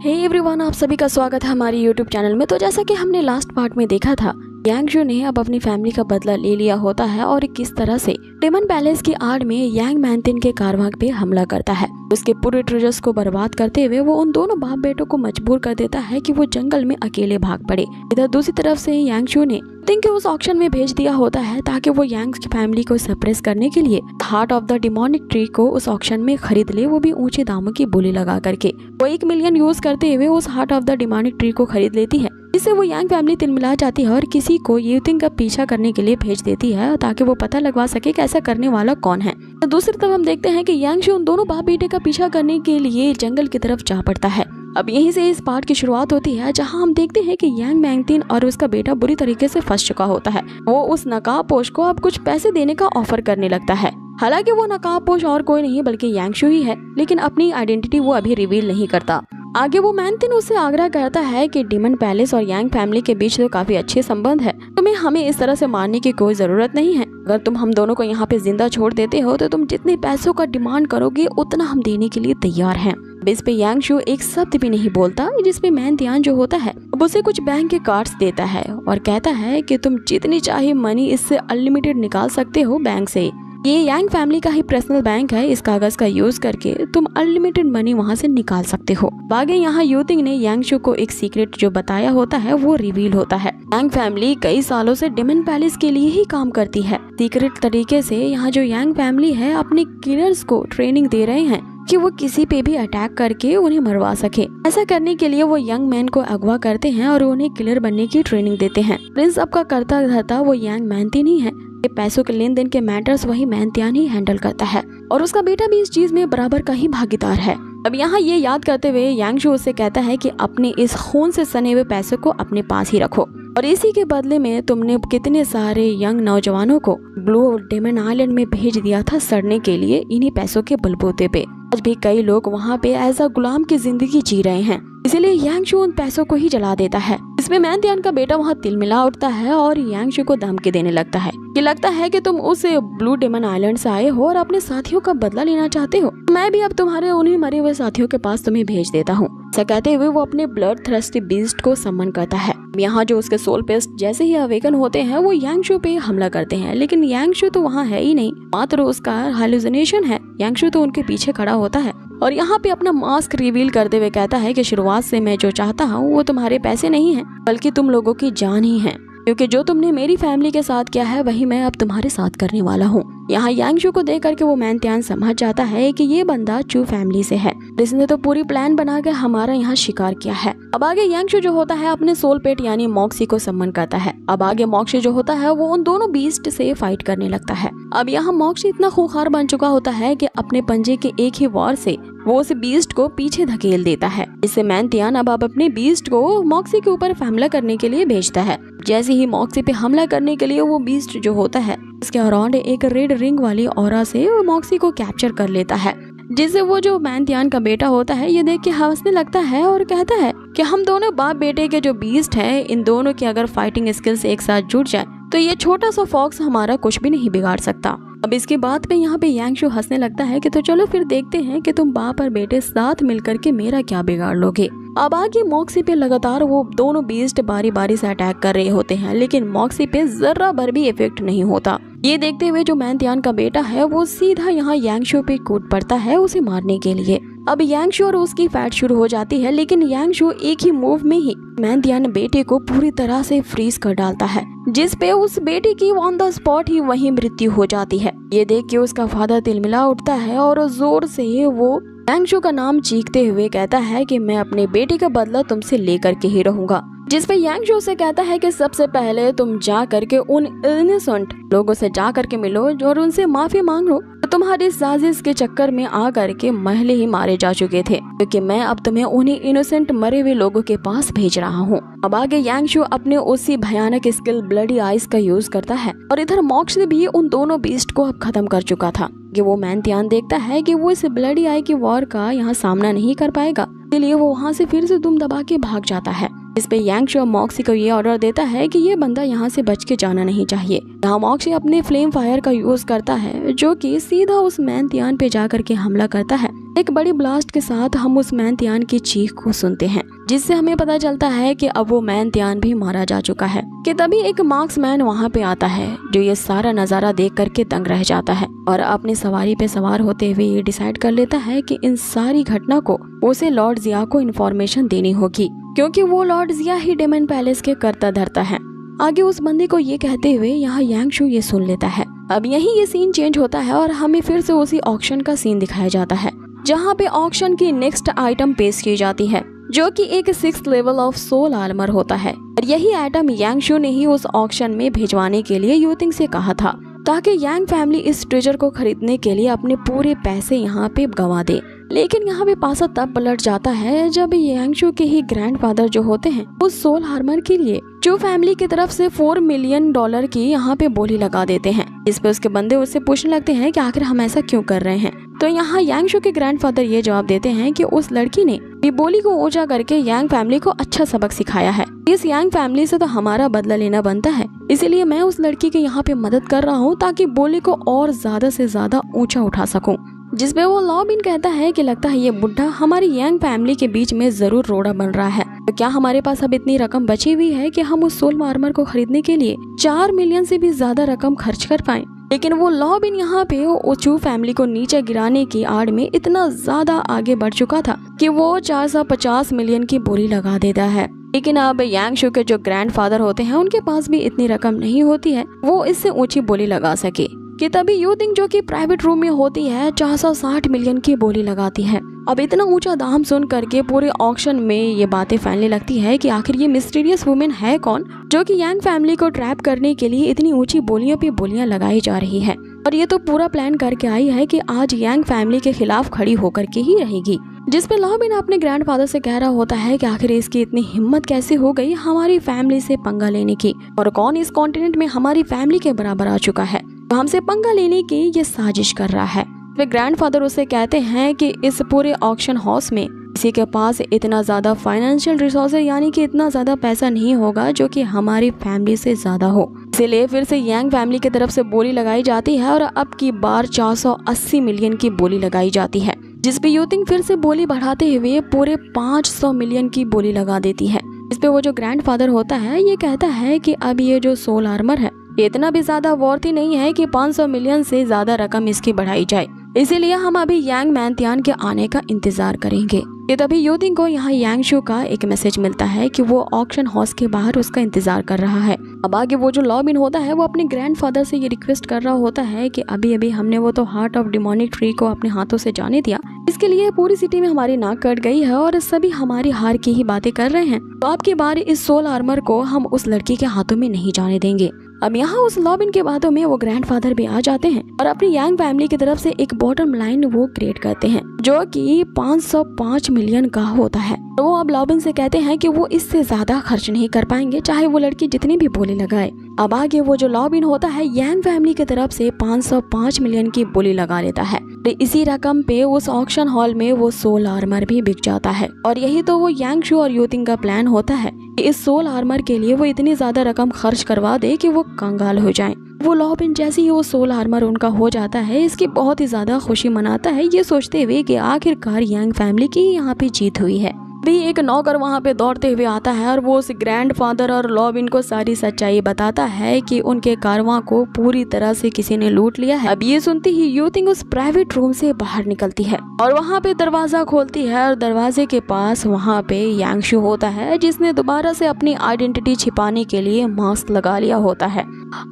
Hey everyone, आप सभी का स्वागत है हमारे यूट्यूब चैनल में। तो जैसा कि हमने लास्ट पार्ट में देखा था, यांग शू ने अब अपनी फैमिली का बदला ले लिया होता है और किस तरह से डेमन पैलेस की आड़ में यांग मैनतिन के कारवां पे हमला करता है। उसके पूरे ट्रेजर्स को बर्बाद करते हुए वो उन दोनों बाप बेटों को मजबूर कर देता है कि वो जंगल में अकेले भाग पड़े। इधर दूसरी तरफ से यांग शू ने तिंग को उस ऑक्शन में भेज दिया होता है ताकि वो यांग की फैमिली को सप्रेस करने के लिए heart of the demonic tree को उस ऑक्शन में खरीद ले, वो भी ऊंचे दामों की बोली लगा करके। वो 1 मिलियन यूज करते हुए उस heart of the demonic tree को खरीद लेती है, जिससे वो यांग फैमिली तिलमिला जाती है और किसी को यूतिंग का पीछा करने के लिए भेज देती है ताकि वो पता लगवा सके कि ऐसा करने वाला कौन है। तो दूसरी तरफ हम देखते हैं कि यांग शू उन दोनों बाप बेटे का पीछा करने के लिए जंगल की तरफ जा पड़ता है। अब यहीं से इस पार्ट की शुरुआत होती है जहां हम देखते हैं कि यांग मैनतिन और उसका बेटा बुरी तरीके से फंस चुका होता है। वो उस नकाबपोश को अब कुछ पैसे देने का ऑफर करने लगता है। हालांकि वो नकाबपोश और कोई नहीं बल्कि यांग शू ही है, लेकिन अपनी आइडेंटिटी वो अभी रिवील नहीं करता। आगे वो मैनतिन उससे आग्रह करता है कि डेमन पैलेस और यांग फैमिली के बीच तो काफी अच्छे संबंध है, तुम्हें हमें इस तरह से मारने की कोई जरूरत नहीं है। अगर तुम हम दोनों को यहाँ पे जिंदा छोड़ देते हो तो तुम जितने पैसों का डिमांड करोगे उतना हम देने के लिए तैयार हैं। इस पे यांग शू एक शब्द भी नहीं बोलता, जिसपे मैनतियान जो होता है अब उसे कुछ बैंक के कार्ड्स देता है और कहता है कि तुम जितनी चाहे मनी इससे अनलिमिटेड निकाल सकते हो बैंक से। ये यांग फैमिली का ही पर्सनल बैंक है, इस कागज का यूज करके तुम अनलिमिटेड मनी वहाँ से निकाल सकते हो। आगे यहाँ यूतिंग ने यांग शू को एक सीक्रेट जो बताया होता है वो रिवील होता है। यांग फैमिली कई सालों से डेमन पैलेस के लिए ही काम करती है। सीक्रेट तरीके से यहाँ जो यांग फैमिली है अपने किलर्स को ट्रेनिंग दे रहे हैं कि वो किसी पे भी अटैक करके उन्हें मरवा सके। ऐसा करने के लिए वो यंग मैन को अगवा करते हैं और उन्हें किलर बनने की ट्रेनिंग देते हैं। प्रिंस अब का करता धरता वो यांग मैनतिन ही है। पैसों के लेन देन के मैटर्स वही मैनतियान ही हैंडल करता है और उसका बेटा भी इस चीज में बराबर का ही भागीदार है। अब यहाँ ये याद करते हुए यांग शू उससे कहता है कि अपने इस खून से सने हुए पैसों को अपने पास ही रखो और इसी के बदले में तुमने कितने सारे यंग नौजवानों को ब्लू डेमन आइलैंड में भेज दिया था सड़ने के लिए इन्हीं पैसों के बलबूते पे। आज भी कई लोग वहाँ पे एज अ गुलाम की जिंदगी जी रहे हैं, इसीलिए यांग शू उन पैसों को ही जला देता है। इसमें मैनतियान का बेटा वहाँ तिलमिला उठता है और यांग शू को धमकी देने लगता है कि लगता है कि तुम उस ब्लू डेमन आइलैंड से आए हो और अपने साथियों का बदला लेना चाहते हो। मैं भी अब तुम्हारे उन्हीं मरे हुए साथियों के पास तुम्हें भेज देता हूँ। ऐसा कहते हुए वो अपने ब्लड थ्रस्टी बीस्ट को समन करता है। यहाँ जो उसके सोल पेस्ट जैसे ही अवेकन होते हैं वो यांग शू पे हमला करते हैं, लेकिन यांग शू तो वहाँ है ही नहीं, मात्र उसका हालुसिनेशन है। यांग शू तो उनके पीछे खड़ा होता है और यहाँ पे अपना मास्क रिवील करते हुए कहता है कि शुरुआत से मैं जो चाहता हूँ वो तुम्हारे पैसे नहीं है बल्कि तुम लोगों की जान ही है, क्योंकि जो तुमने मेरी फैमिली के साथ किया है वही मैं अब तुम्हारे साथ करने वाला हूँ। यहाँ यांग शू को देख करके वो मैनतियान समझ जाता है कि ये बंदा चू फैमिली से है, इसने तो पूरी प्लान बना के हमारा यहाँ शिकार किया है। अब आगे यांग शू जो होता है अपने सोल पेट यानी मॉक्सी को सम्मन करता है। अब आगे मॉक्सी जो होता है वो उन दोनों बीस्ट से फाइट करने लगता है। अब यहाँ मॉक्सी इतना खूंखार बन चुका होता है कि अपने पंजे के एक ही वार से वो उस बीस्ट को पीछे धकेल देता है। इससे मैनतियान अब अपने बीस्ट को मॉक्सी के ऊपर हमला करने के लिए भेजता है। जैसे ही मॉक्सी पे हमला करने के लिए वो बीस्ट जो होता है उसके अराउंड एक रेड रिंग वाली ऑरा से वो मॉक्सी को कैप्चर कर लेता है, जिससे वो जो मैनतियान का बेटा होता है ये देख के हंसने लगता है और कहता है कि हम दोनों बाप बेटे के जो बीस्ट हैं इन दोनों की अगर फाइटिंग स्किल्स एक साथ जुट जाए तो ये छोटा सा फॉक्स हमारा कुछ भी नहीं बिगाड़ सकता। अब इसके बात पे यहाँ पे यांग शू हंसने लगता है कि तो चलो फिर देखते हैं कि तुम बाप और बेटे साथ मिलकर के मेरा क्या बिगाड़ लोगे। अब आगे मॉक्सी पे लगातार वो दोनों बीस्ट बारी बारी से अटैक कर रहे होते हैं, लेकिन मॉक्सी पे जरा भर भी इफेक्ट नहीं होता। ये देखते हुए जो मैनतियान का बेटा है वो सीधा यहाँ यांग शू पे कूद पड़ता है उसे मारने के लिए। अब यांग शू और उसकी फाइट शुरू हो जाती है, लेकिन यांग शू एक ही मूव में ही मैनतियान बेटे को पूरी तरह से फ्रीज कर डालता है, जिस पे उस बेटे की ऑन द स्पॉट ही वही मृत्यु हो जाती है। ये देख के उसका फादर तिलमिला उठता है और जोर से वो यांग शू का नाम चीखते हुए कहता है कि मैं अपने बेटे का बदला तुमसे लेकर के ही रहूंगा। जिस पे यांग शू से कहता है कि सबसे पहले तुम जा करके उन इनोसेंट लोगों से जा करके मिलो और उनसे माफी मांगो, तो तुम्हारी साजिश के चक्कर में आ करके महले ही मारे जा चुके थे, क्योंकि मैं अब तुम्हें उन्हीं इनोसेंट मरे हुए लोगों के पास भेज रहा हूँ। अब आगे यांग शू अपने उसी भयानक स्किल ब्लडी आइज का यूज करता है और इधर मॉक्सी भी उन दोनों बीस्ट को अब खत्म कर चुका था कि वो मैनतियान देखता है कि वो इस ब्लडी आई की वॉर का यहाँ सामना नहीं कर पाएगा, इसलिए वो वहाँ से फिर से दुम दबा के भाग जाता है। इस पे यांग शू मॉक्सी को ये ऑर्डर देता है कि ये बंदा यहाँ से बच के जाना नहीं चाहिए। यहाँ मॉक्सी अपने फ्लेम फायर का यूज करता है जो कि सीधा उस मैनतियान पे जा करके हमला करता है। एक बड़ी ब्लास्ट के साथ हम उस मैंतियान की चीख को सुनते हैं, जिससे हमें पता चलता है कि अब वो मैंतियान भी मारा जा चुका है। कि तभी एक मार्क्समैन वहाँ पे आता है, जो ये सारा नजारा देख करके दंग रह जाता है और अपनी सवारी पे सवार होते हुए ये डिसाइड कर लेता है कि इन सारी घटना को उसे लॉर्ड जिया को इन्फॉर्मेशन देनी होगी, क्योंकि वो लॉर्ड जिया ही डेमन पैलेस के कर्ता धर्ता है। आगे उस बंदे को ये कहते हुए यहाँ यांगशु ये सुन लेता है। अब यही ये सीन चेंज होता है और हमें फिर से उसी ऑक्शन का सीन दिखाया जाता है, जहाँ पे ऑक्शन की नेक्स्ट आइटम पेश की जाती है, जो कि एक 6th level of soul armour होता है। और यही आइटम यांगशु ने ही उस ऑक्शन में भिजवाने के लिए यूतिंग से कहा था, ताकि यांग फैमिली इस ट्रेजर को खरीदने के लिए अपने पूरे पैसे यहाँ पे गंवा दे। लेकिन यहाँ पे पासा तब पलट जाता है जब यांगशु के ही ग्रैंडफादर जो होते हैं उस सोल आर्मर के लिए चू फैमिली की तरफ से $4 मिलियन की यहाँ पे बोली लगा देते हैं। इस पे उसके बंदे उससे पूछने लगते हैं कि आखिर हम ऐसा क्यों कर रहे हैं। तो यहाँ यांगशु के ग्रैंडफादर ये जवाब देते हैं कि उस लड़की ने बोली को ऊंचा करके यांग फैमिली को अच्छा सबक सिखाया है। इस यांग फैमिली से तो हमारा बदला लेना बनता है, इसीलिए मैं उस लड़की के यहाँ पे मदद कर रहा हूँ ताकि बोली को और ज्यादा से ज्यादा ऊंचा उठा सकूं। जिसपे वो लॉबिन कहता है कि लगता है ये बुढ़ा हमारी यांग फैमिली के बीच में जरूर रोड़ा बन रहा है। तो क्या हमारे पास अब इतनी रकम बची हुई है कि हम उस सोल आर्मर को खरीदने के लिए 4 मिलियन से भी ज्यादा रकम खर्च कर पाए। लेकिन वो लॉबिन यहाँ पे ओचू फैमिली को नीचे गिराने की आड़ में इतना ज्यादा आगे बढ़ चुका था कि वो 450 मिलियन की बोली लगा देता है। लेकिन अब यांगशु के जो ग्रैंडफादर होते हैं उनके पास भी इतनी रकम नहीं होती है वो इससे ऊंची बोली लगा सके। कि तभी यूतिंग जो कि प्राइवेट रूम में होती है 460 मिलियन की बोली लगाती है। अब इतना ऊंचा दाम सुन करके पूरे ऑक्शन में ये बातें फैलने लगती है कि आखिर ये मिस्टीरियस वुमेन है कौन, जो कि यांग फैमिली को ट्रैप करने के लिए इतनी ऊंची बोलियों पे बोलियां लगाई जा रही है। और ये तो पूरा प्लान करके आई है कि आज यांग फैमिली के खिलाफ खड़ी होकर के ही रहेगी। जिसपे लॉबिन अपने ग्रैंडफादर से कह रहा होता है कि आखिर इसकी इतनी हिम्मत कैसे हो गई हमारी फैमिली से पंगा लेने की, और कौन इस कॉन्टिनेंट में हमारी फैमिली के बराबर आ चुका है, तो हमसे पंगा लेने की ये साजिश कर रहा है। वे ग्रैंडफादर उसे कहते हैं कि इस पूरे ऑक्शन हाउस में किसी के पास इतना ज्यादा फाइनेंशियल रिसोर्सेज यानी कि इतना ज्यादा पैसा नहीं होगा जो कि हमारी फैमिली से ज्यादा हो। इसीलिए फिर से यांग फैमिली की तरफ से बोली लगाई जाती है और अब की बार 480 मिलियन की बोली लगाई जाती है, जिसपे यूतिंग फिर से बोली बढ़ाते हुए पूरे 500 मिलियन की बोली लगा देती है। इस पे वो जो ग्रैंडफादर होता है ये कहता है कि अब ये जो सोल आर्मर है ये इतना भी ज्यादा वॉर्थी नहीं है कि 500 मिलियन से ज्यादा रकम इसकी बढ़ाई जाए, इसीलिए हम अभी यांग मैंतियान के आने का इंतजार करेंगे। ये तभी यूतिंग को यहाँ यांगशु का एक मैसेज मिलता है कि वो ऑक्शन हाउस के बाहर उसका इंतजार कर रहा है। अब आगे वो जो लॉबिन होता है वो अपने ग्रैंडफादर से ये रिक्वेस्ट कर रहा होता है कि अभी अभी हमने वो तो हार्ट ऑफ डिमोनिक ट्री को अपने हाथों से जाने दिया, इसके लिए पूरी सिटी में हमारी नाक कट गई है और सभी हमारी हार की ही बातें कर रहे हैं। तो आपकी बार इस सोल आर्मर को हम उस लड़की के हाथों में नहीं जाने देंगे। अब यहाँ उस लॉबिन के बातों में वो ग्रैंडफादर भी आ जाते हैं और अपनी यांग फैमिली की तरफ से एक बॉटम लाइन वो क्रिएट करते हैं जो कि 505 मिलियन का होता है। तो वो अब लॉबिन से कहते हैं कि वो इससे ज्यादा खर्च नहीं कर पाएंगे चाहे वो लड़की जितनी भी बोली लगाए। अब आगे वो जो लॉबिन होता है यांग फैमिली की तरफ से 505 मिलियन की बोली लगा लेता है। तो इसी रकम पे उस ऑक्शन हॉल में वो सोल आर्मर भी बिक जाता है। और यही तो वो यांगशु और यूतिंग का प्लान होता है कि इस सोल आर्मर के लिए वो इतनी ज्यादा रकम खर्च करवा दे कि वो कंगाल हो जाएं। वो लॉबिन जैसे ही वो सोल आर्मर उनका हो जाता है इसकी बहुत ही ज्यादा खुशी मनाता है, ये सोचते हुए कि आखिरकार यांग फैमिली की यहाँ पे जीत हुई है। भी एक नौकर वहाँ पे दौड़ते हुए आता है और वो उस ग्रैंडफादर और लॉबिन को सारी सच्चाई बताता है कि उनके कारवां को पूरी तरह से किसी ने लूट लिया है। अब ये सुनती ही यूतिंग उस प्राइवेट रूम से बाहर निकलती है और वहाँ पे दरवाजा खोलती है और दरवाजे के पास वहाँ पे यांगशु होता है जिसने दोबारा से अपनी आइडेंटिटी छिपाने के लिए मास्क लगा लिया होता है।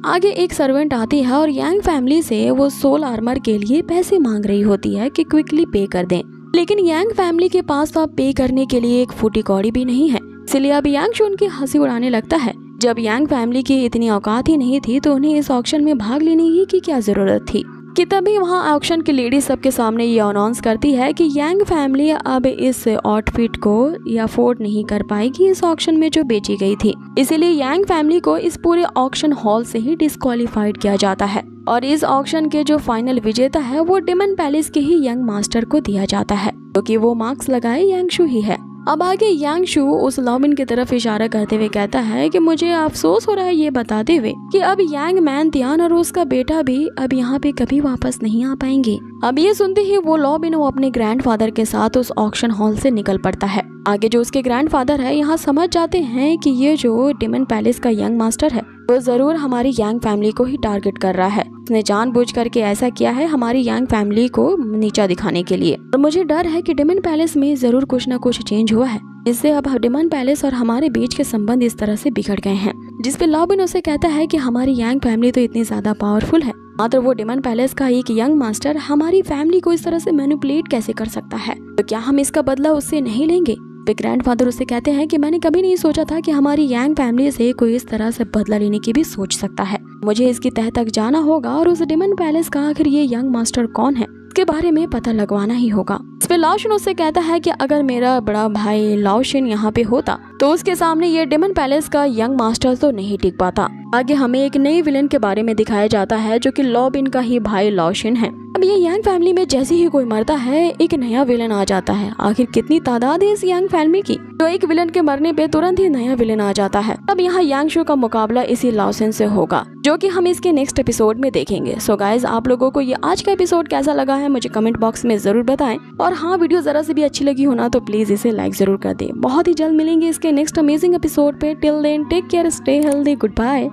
आगे एक सर्वेंट आती है और यांग फैमिली से वो सोल आर्मर के लिए पैसे मांग रही होती है कि क्विकली पे कर दें, लेकिन यांग फैमिली के पास तो अब पे करने के लिए एक फूटी कौड़ी भी नहीं है। इसलिए अब यांगशु उनकी हंसी उड़ाने लगता है। जब यांग फैमिली की इतनी औकात ही नहीं थी तो उन्हें इस ऑक्शन में भाग लेने ही की क्या जरूरत थी। कि तभी वहाँ ऑक्शन की लेडी सबके सामने ये अनाउंस करती है कि यांग फैमिली अब इस आउटफिट को अफोर्ड नहीं कर पाएगी इस ऑक्शन में जो बेची गई थी, इसीलिए यांग फैमिली को इस पूरे ऑक्शन हॉल से ही डिस्क्वालीफाइड किया जाता है और इस ऑक्शन के जो फाइनल विजेता है वो डेमन पैलेस के ही यंग मास्टर को दिया जाता है क्योंकि वो मार्क्स लगाए यांगशु ही है। अब आगे यांग शू उस लॉबिन की तरफ इशारा करते हुए कहता है कि मुझे अफसोस हो रहा है ये बताते हुए कि अब यांग मैन तियान और उसका बेटा भी अब यहाँ पे कभी वापस नहीं आ पाएंगे। अब ये सुनते ही वो लॉबिन वो अपने ग्रैंडफादर के साथ उस ऑक्शन हॉल से निकल पड़ता है। आगे जो उसके ग्रैंडफादर है यहाँ समझ जाते हैं कि ये जो डेमन पैलेस का यंग मास्टर है वो जरूर हमारी यांग फैमिली को ही टारगेट कर रहा है। उसने जानबूझ करके ऐसा किया है हमारी यांग फैमिली को नीचा दिखाने के लिए। और मुझे डर है कि डेमन पैलेस में जरूर कुछ न कुछ चेंज हुआ है, इससे अब डेमन पैलेस और हमारे बीच के संबंध इस तरह से बिगड़ गए हैं। जिसपे लॉबिन उसे कहता है कि हमारी यांग फैमिली तो इतनी ज्यादा पावरफुल है, मात्र वो डेमन पैलेस का एक यंग मास्टर हमारी फैमिली को इस तरह से मैनिपुलेट कैसे कर सकता है, तो क्या हम इसका बदला उससे नहीं लेंगे। ग्रैंडफादर उससे कहते हैं कि मैंने कभी नहीं सोचा था कि हमारी यांग फैमिली से कोई इस तरह से बदला लेने की भी सोच सकता है। मुझे इसकी तह तक जाना होगा और उस डेमन पैलेस का आखिर ये यंग मास्टर कौन है इसके बारे में पता लगवाना ही होगा। इस पे लाओशिन उससे कहता है कि अगर मेरा बड़ा भाई लाओशिन यहाँ पे होता तो उसके सामने ये डेमन पैलेस का यंग मास्टर तो नहीं टिक पाता। आगे हमें एक नए विलेन के बारे में दिखाया जाता है जो कि लॉबिन का ही भाई लाओशिन है। अब ये यांग फैमिली में जैसे ही कोई मरता है एक नया विलेन आ जाता है। आखिर कितनी तादाद है इस यांग फैमिली की, तो एक विलेन के मरने पे तुरंत ही नया विलेन आ जाता है। अब यहाँ यांग शू का मुकाबला इसी लाओशिन से होगा जो कि हम इसके नेक्स्ट एपिसोड में देखेंगे। सो गाइज आप लोगों को ये आज का एपिसोड कैसा लगा है मुझे कमेंट बॉक्स में जरूर बताएं, और हाँ वीडियो जरा से भी अच्छी लगी हो ना तो प्लीज इसे लाइक जरूर कर दें। बहुत ही जल्द मिलेंगे इसके नेक्स्ट अमेजिंग एपिसोड पे। Till then take care, stay healthy, good bye.